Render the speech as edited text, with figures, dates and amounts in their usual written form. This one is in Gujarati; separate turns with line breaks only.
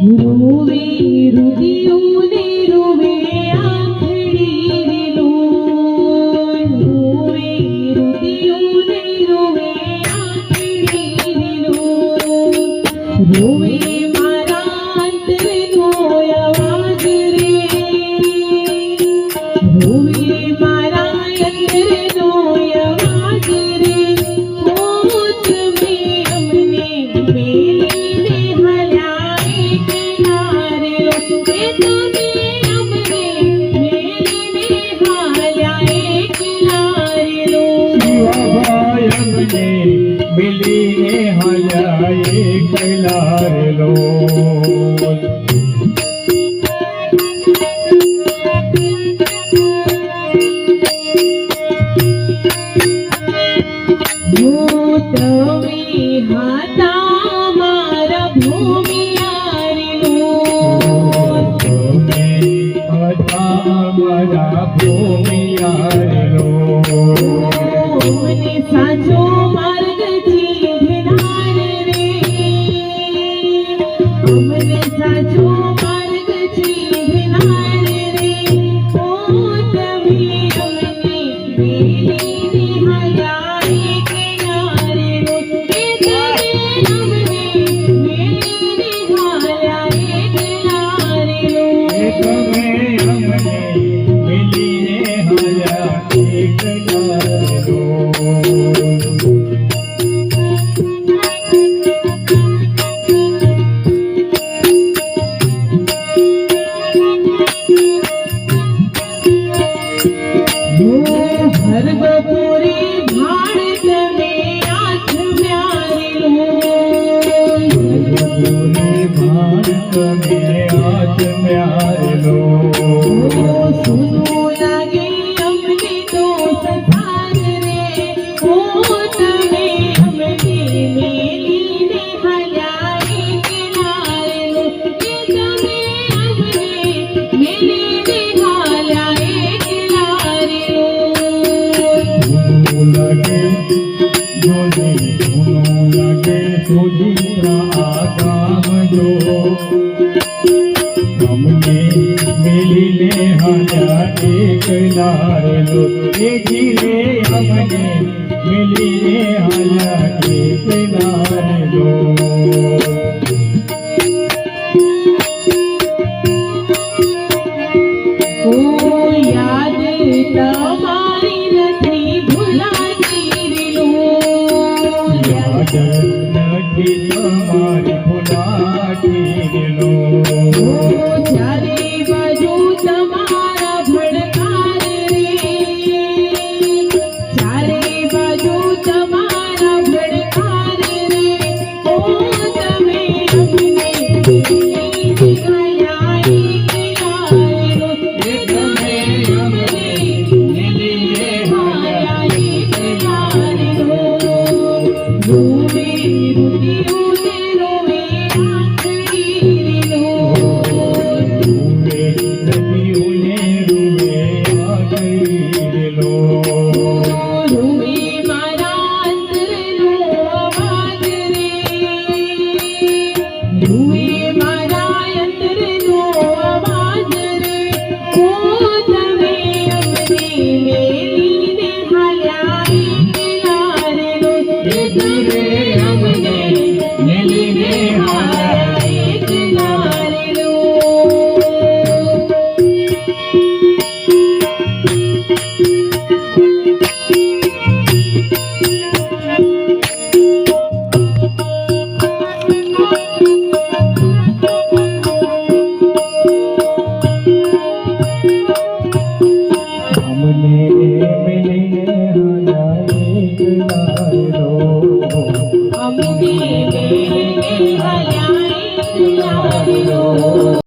રોવે રુદિયોને રોવે આખડી લો રોવે રુદિયોને રોવે આખડી લો રોવે મારા અંતરનો અવાજ રે રોવે મારા અંતરનો અવાજ રે મોત મે અમને મેલીને હલાય કિનારે લો એ તમે અમને મેલીને હલાય કિનારે લો
શિવાભાઈ અમને મિલીને હલાય કિનારે લો
તમે હતા મારા ભૂમિયારે લો
તમે હતા અમારા ભૂમિયારે લો
મને સાચો માર્ગ ચીંધનાર રે અમને સાચો માર્ગ ચીંધનાર રે ઓ તમે અમને મેલીને હલાય કિનારે લો એ તમે અમને મેલીને હલાય કિનારે લો
એ તમે અમને મિલીને હલાય કિનારે લો
હર બપોરે ભાણ તમે આઠ મ્યારે લો
તમે આજ મ્યારે લો
સુનું લાગે અમને તો સંસાર રે ઓ તમે અમને મેલીને હલાય કિનારે લો એ તમે અમને મેલીને હલાય કિનારે લો
લાગે લાગે સુધીરા આગામ જો અમને મિલીને હલ્યા કિનારે લો એ જીવે અમને મિલીને હલ્યા કિનારે લો
ઓ યાદ તમારી નથી ભૂલાતી લો
યાદ નથી તમારી ભૂલાતી લો
ચારે બાજુ તમારા ભડકાર રે ચારે બાજુ તમારા ભડકાર રે ઓ તમે અમને મેલીને હલાય કિનારે લો એ તમે અમને મેલીને હલાય કિનારે લો રોવે રુદિયોને રોવે આખડી લો રોવે મારા અંતરનો અવાજ રે રોવે